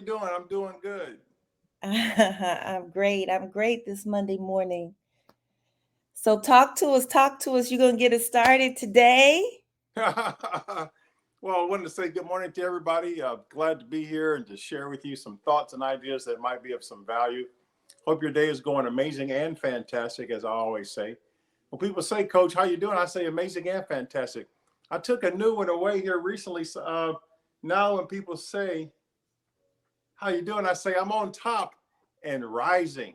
doing? I'm doing good. I'm great. I'm great this Monday morning. So talk to us. Talk to us. You're going to get us started today. Well, I wanted to say good morning to everybody. Glad to be here and to share with you some thoughts and ideas that might be of some value. Hope your day is going amazing and fantastic, as I always say. When people say, Coach, how you doing? I say amazing and fantastic. I took a new one away here recently. Now when people say, how you doing? I say, I'm on top and rising.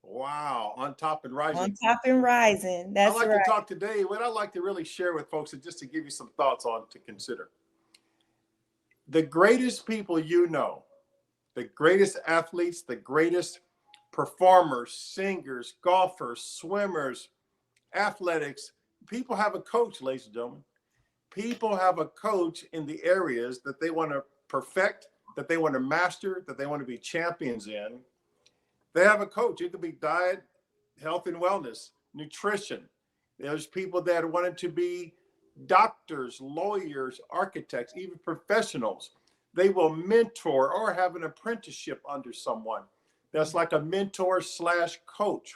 Wow, on top and rising. On top and rising. I That's like to right. talk today. What I like to really share with folks is just to give you some thoughts on to consider. The greatest people you know, the greatest athletes, the greatest performers, singers, golfers, swimmers, athletics, people have a coach, ladies and gentlemen. People have a coach in the areas that they want to perfect, that they want to master, that they want to be champions in. They have a coach. It could be diet, health and wellness, nutrition. There's people that wanted to be doctors, lawyers, architects, even professionals. They will mentor or have an apprenticeship under someone that's like a mentor slash coach.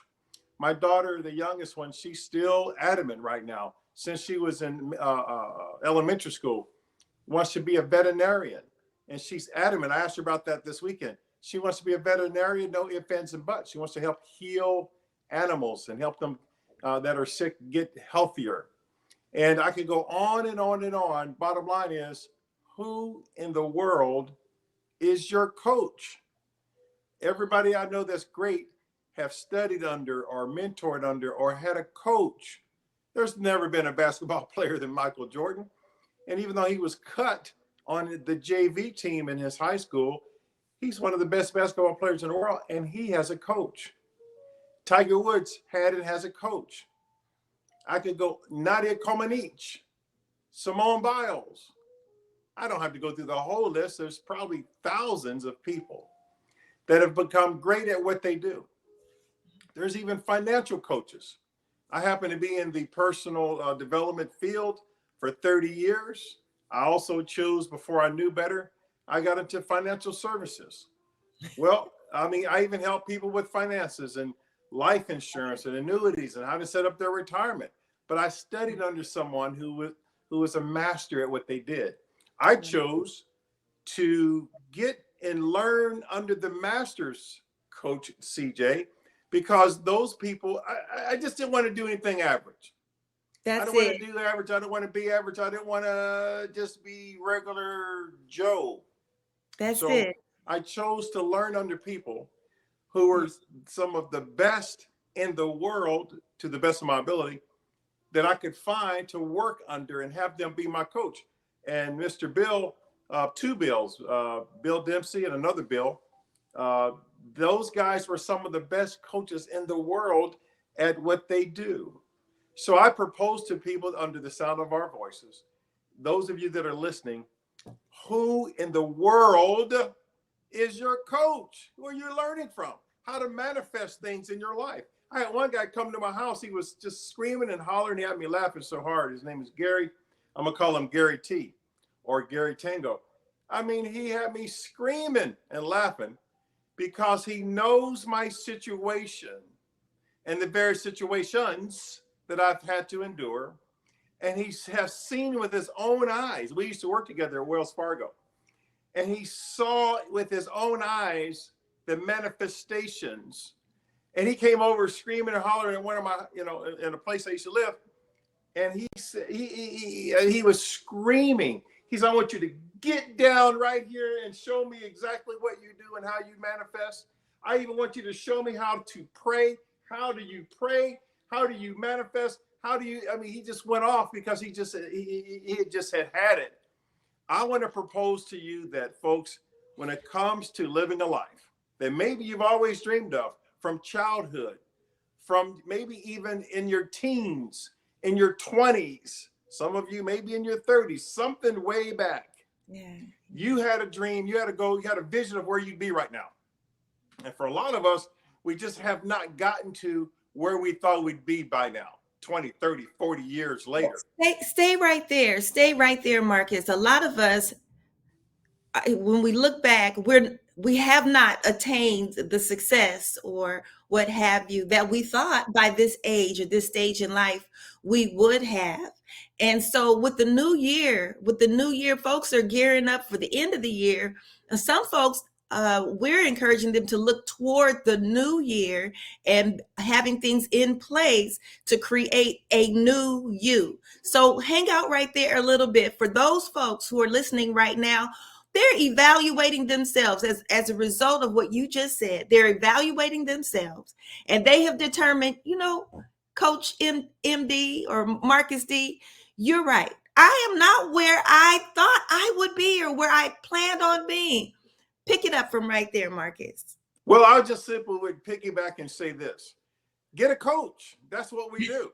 My daughter, the youngest one, she's still adamant right now, since she was in elementary school, wants to be a veterinarian. And she's adamant. I asked her about that this weekend. She wants to be a veterinarian, no ifs, ands, and buts. She wants to help heal animals and help them that are sick get healthier. And I could go on and on and on. Bottom line is, who in the world is your coach? Everybody I know that's great have studied under or mentored under or had a coach. There's never been a basketball player than Michael Jordan. And even though he was cut on the JV team in his high school, he's one of the best basketball players in the world, and he has a coach. Tiger Woods had and has a coach. I could go Nadia Comaneci, Simone Biles. I don't have to go through the whole list. There's probably thousands of people that have become great at what they do. There's even financial coaches. I happen to be in the personal development field for 30 years. I also chose, before I knew better, I got into financial services. Well, I mean, I even help people with finances and life insurance and annuities and how to set up their retirement. But I studied under someone who was a master at what they did. I chose to get and learn under the master's coach, CJ, because those people, I just didn't want to do anything average. I That's don't want it. to do average. I don't want to be average. I didn't want to just be regular Joe. That's So it. I chose to learn under people who were some of the best in the world, to the best of my ability, that I could find to work under and have them be my coach. And Mr. Bill, two Bills, Bill Dempsey and another Bill, uh, those guys were some of the best coaches in the world at what they do. So I propose to people under the sound of our voices, those of you that are listening, who in the world is your coach? Who are you learning from? How to manifest things in your life. I had one guy come to my house. He was just screaming and hollering. He had me laughing so hard. His name is Gary. I'm going to call him Gary T or Gary Tango. I mean, he had me screaming and laughing because he knows my situation and the various situations that I've had to endure. And he has seen with his own eyes. We used to work together at Wells Fargo. And he saw with his own eyes the manifestations. And he came over screaming and hollering at one of my, in a place I used to live. And he said he was screaming. He said, I want you to get down right here and show me exactly what you do and how you manifest. I even want you to show me how to pray. How do you pray? How do you manifest? How do you, I mean, he just went off because he just had it. I want to propose to you that, folks, when it comes to living a life that maybe you've always dreamed of from childhood, from maybe even in your teens, in your 20s, some of you maybe in your 30s, something way back. Yeah. You had a dream, you had a goal, you had a vision of where you'd be right now. And for a lot of us, we just have not gotten to where we thought we'd be by now, 20, 30, 40 years later. Stay right there. Stay right there, Marcus. A lot of us, when we look back, we have not attained the success or what have you that we thought by this age or this stage in life we would have. And so with the new year, folks are gearing up for the end of the year. And some folks, we're encouraging them to look toward the new year and having things in place to create a new you. So hang out right there a little bit for those folks who are listening right now. They're evaluating themselves as a result of what you just said. They're evaluating themselves and they have determined, Coach MD or Marcus D, you're right. I am not where I thought I would be or where I planned on being. Pick it up from right there, Marcus. Well, I'll just simply would piggyback and say this. Get a coach. That's what we do.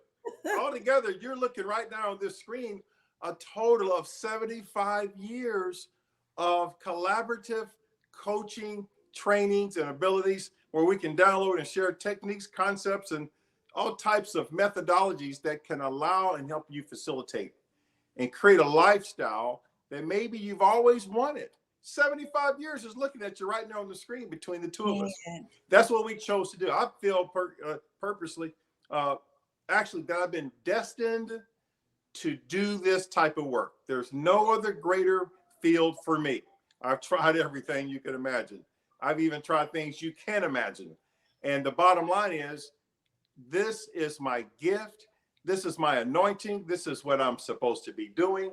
Altogether, you're looking right now on this screen, a total of 75 years of collaborative coaching, trainings, and abilities where we can download and share techniques, concepts, and all types of methodologies that can allow and help you facilitate and create a lifestyle that maybe you've always wanted. 75 years is looking at you right now on the screen between the two of us. That's what we chose to do. I feel purposely, actually, that I've been destined to do this type of work. There's no other greater field for me. I've tried everything you can imagine. I've even tried things you can't imagine. And the bottom line is, this is my gift. This is my anointing. This is what I'm supposed to be doing.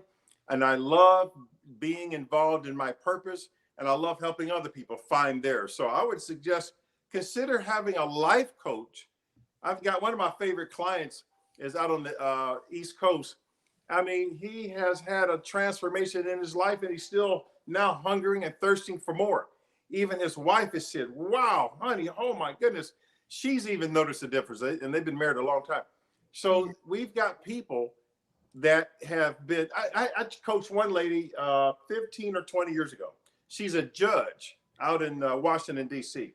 And I love being involved in my purpose, and I love helping other people find theirs. So I would suggest consider having a life coach. I've got one of my favorite clients is out on the East Coast. I mean, he has had a transformation in his life, and he's still now hungering and thirsting for more. Even his wife has said, wow, honey, oh my goodness. She's even noticed the difference, and they've been married a long time. So we've got people that have been, I coached one lady 15 or 20 years ago. She's a judge out in Washington, D.C.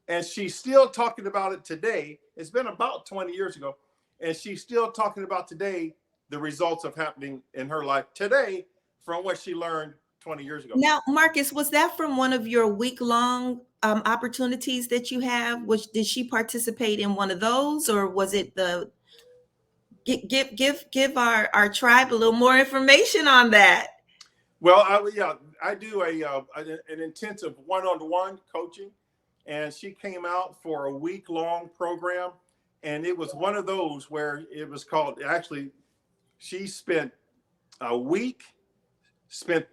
And she's still talking about it today. It's been about 20 years ago. And she's still talking about today, the results of happening in her life today from what she learned 20 years ago. Now, Marcus, was that from one of your week-long opportunities that you have? Did she participate in one of those, or was it the give our tribe a little more information on that? Well, I do an intensive one-on-one coaching, and she came out for a week-long program, and it was one of those where it was called, actually, she spent a week,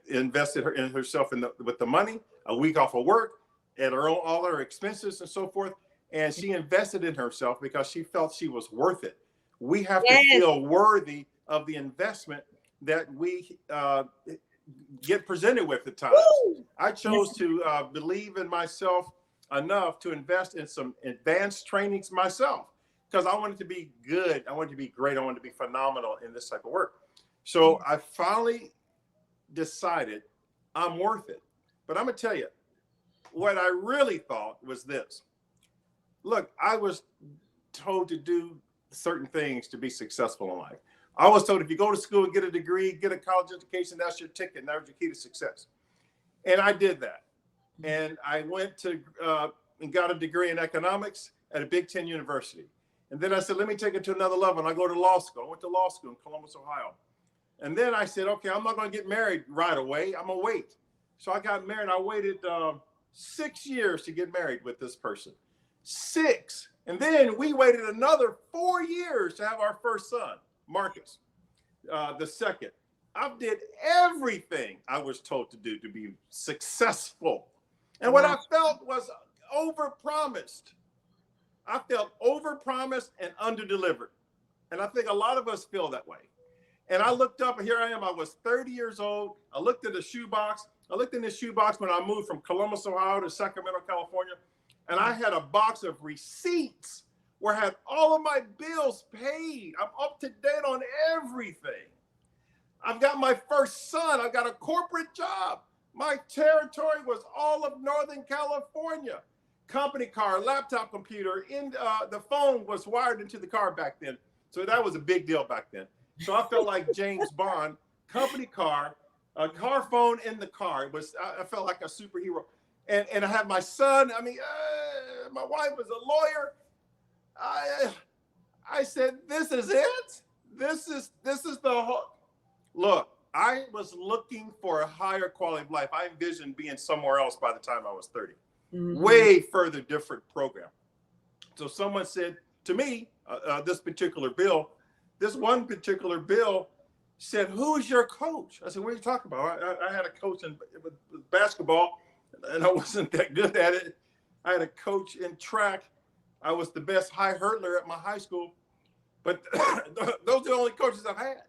invested in herself with the money, a week off of work, at her own, all her expenses and so forth, and she invested in herself because she felt she was worth it. We have to feel worthy of the investment that we get presented with at times. I chose to believe in myself enough to invest in some advanced trainings myself because I wanted to be good. I wanted to be great. I wanted to be phenomenal in this type of work. So I finally decided I'm worth it. But I'm going to tell you, what I really thought was this. Look, I was told to do certain things to be successful in life. I was told if you go to school and get a degree, get a college education, that's your ticket, and that's your key to success. And I did that. And I went to and got a degree in economics at a Big Ten university. And then I said, let me take it to another level. And I go to law school. I went to law school in Columbus, Ohio. And then I said, okay, I'm not going to get married right away. I'm going to wait. So I got married. I waited 6 years to get married with this person. 6. And then we waited another 4 years to have our first son, Marcus, the second. I did everything I was told to do to be successful. And what I felt was overpromised. I felt overpromised and underdelivered. And I think a lot of us feel that way. And I looked up, and here I am. I was 30 years old. I looked at the shoebox. I looked in the shoebox when I moved from Columbus, Ohio to Sacramento, California. And I had a box of receipts where I had all of my bills paid. I'm up to date on everything. I've got my first son. I've got a corporate job. My territory was all of Northern California. Company car, laptop computer, the phone was wired into the car back then. So that was a big deal back then. So I felt like James Bond, company car, a car phone in the car. I felt like a superhero. and I have my son. I mean, my wife was a lawyer. I said, this is it. This is the whole. Look, I was looking for a higher quality of life. I envisioned being somewhere else by the time I was 30. Mm-hmm. Way further different program. So someone said to me, this one particular bill said, who's your coach? I said, what are you talking about? I had a coach in basketball, and I wasn't that good at it. I had a coach in track. I was the best high hurdler at my high school, but those are the only coaches I've had.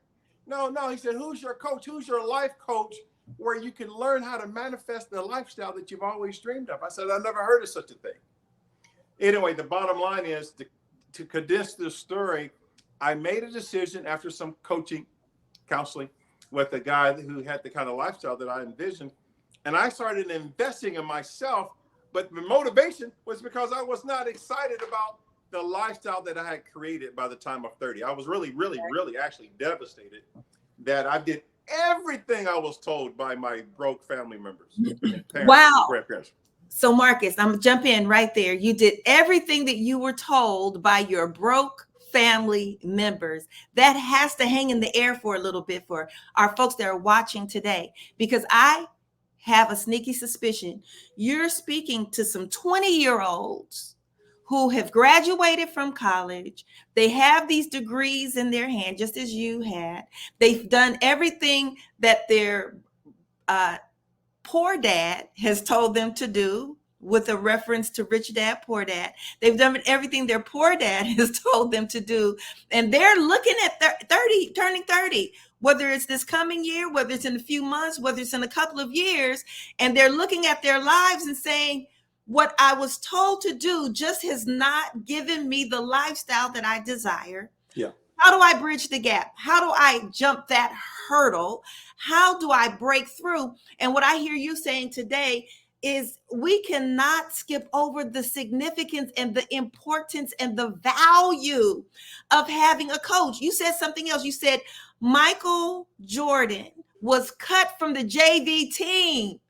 No, he said, who's your coach? Who's your life coach where you can learn how to manifest the lifestyle that you've always dreamed of? I said, I've never heard of such a thing. Anyway, the bottom line is, to condense this story, I made a decision after some counseling with a guy who had the kind of lifestyle that I envisioned. And I started investing in myself. But the motivation was because I was not excited about the lifestyle that I had created by the time of 30. I was really actually devastated that I did everything I was told by my broke family members. And parents, wow. Grandparents. So Marcus, I'm gonna jump in right there. You did everything that you were told by your broke family members. That has to hang in the air for a little bit for our folks that are watching today, because I have a sneaky suspicion you're speaking to some 20-year-olds who have graduated from college. They have these degrees in their hand, just as you had. They've done everything that their poor dad has told them to do, with a reference to Rich Dad, Poor Dad. They've done everything their poor dad has told them to do. And they're looking at 30, turning 30, whether it's this coming year, whether it's in a few months, whether it's in a couple of years. And they're looking at their lives and saying, what I was told to do just has not given me the lifestyle that I desire. Yeah. How do I bridge the gap? How do I jump that hurdle? How do I break through? And what I hear you saying today is we cannot skip over the significance and the importance and the value of having a coach. You said something else. You said Michael Jordan was cut from the JV team.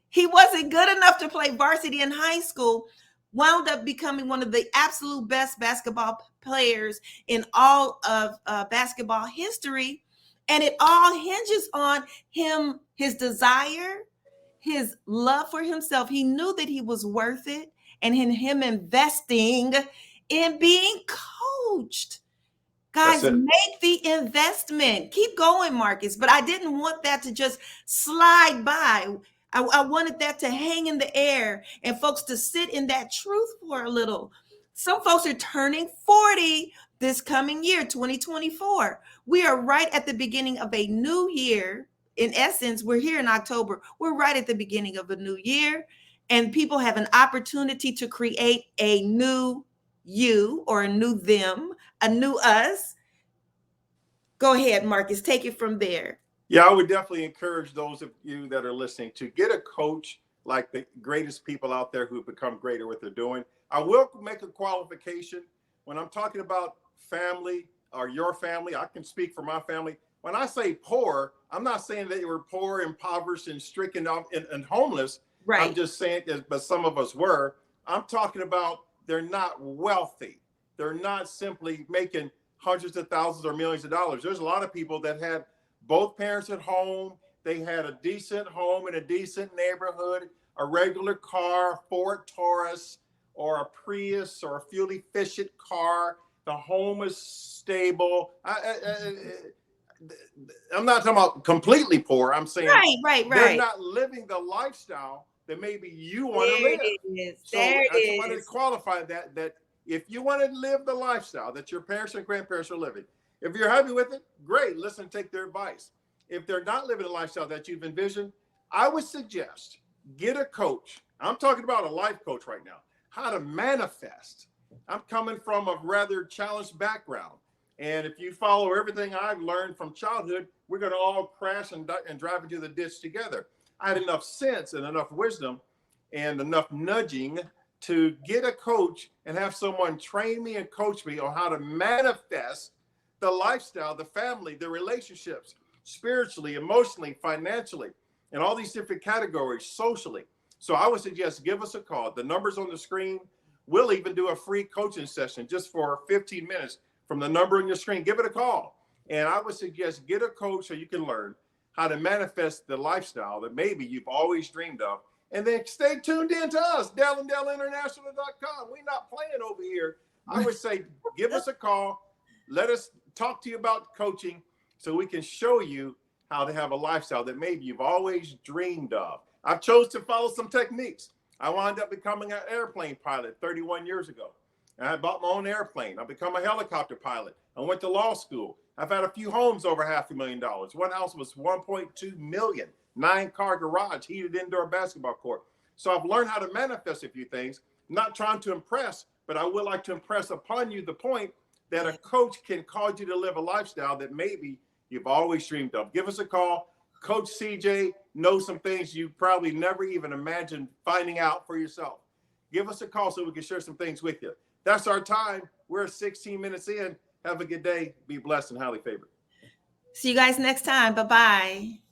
He wasn't good enough to play varsity in high school, wound up becoming one of the absolute best basketball players in all of basketball history. And it all hinges on him, his desire, his love for himself. He knew that he was worth it, and in him investing in being coached. Guys, make the investment. Keep going, Marcus. But I didn't want that to just slide by. I wanted that to hang in the air and folks to sit in that truth for a little. Some folks are turning 40 this coming year, 2024. We are right at the beginning of a new year. In essence, we're here in October. We're right at the beginning of a new year, and people have an opportunity to create a new you, or a new them, a new us. Go ahead, Marcus, take it from there. Yeah, I would definitely encourage those of you that are listening to get a coach like the greatest people out there who have become great at what they're doing. I will make a qualification. When I'm talking about family or your family, I can speak for my family. When I say poor, I'm not saying that you were poor, impoverished, and stricken off and homeless. Right. I'm just saying, but some of us were. I'm talking about they're not wealthy. They're not simply making hundreds of thousands or millions of dollars. There's a lot of people that had both parents at home. They had a decent home in a decent neighborhood, a regular car, Ford Taurus, or a Prius, or a fuel efficient car. The home is stable. I'm not talking about completely poor. I'm saying right. They're not living the lifestyle that maybe you want to live. So I just wanted to qualify that if you want to live the lifestyle that your parents and grandparents are living, if you're happy with it, great. Listen, take their advice. If they're not living the lifestyle that you've envisioned, I would suggest get a coach. I'm talking about a life coach right now. How to manifest. I'm coming from a rather challenged background. And if you follow everything I've learned from childhood, we're going to all crash and drive into the ditch together. I had enough sense and enough wisdom and enough nudging to get a coach and have someone train me and coach me on how to manifest the lifestyle, the family, the relationships, spiritually, emotionally, financially, and all these different categories, socially. So I would suggest give us a call. The number's on the screen. We'll even do a free coaching session just for 15 minutes from the number on your screen. Give it a call. And I would suggest get a coach so you can learn how to manifest the lifestyle that maybe you've always dreamed of. And then stay tuned in to us, DellAndDellInternational.com. We're not playing over here. I would say give us a call. Let us talk to you about coaching so we can show you how to have a lifestyle that maybe you've always dreamed of. I've chose to follow some techniques. I wound up becoming an airplane pilot 31 years ago. And I bought my own airplane. I become a helicopter pilot. I went to law school. I've had a few homes over $500,000. One house was 1.2 million, 9-car garage, heated indoor basketball court. So I've learned how to manifest a few things, not trying to impress, but I would like to impress upon you the point that a coach can cause you to live a lifestyle that maybe you've always dreamed of. Give us a call. Coach CJ knows some things you probably never even imagined finding out for yourself. Give us a call so we can share some things with you. That's our time. We're 16 minutes in. Have a good day. Be blessed and highly favored. See you guys next time. Bye-bye.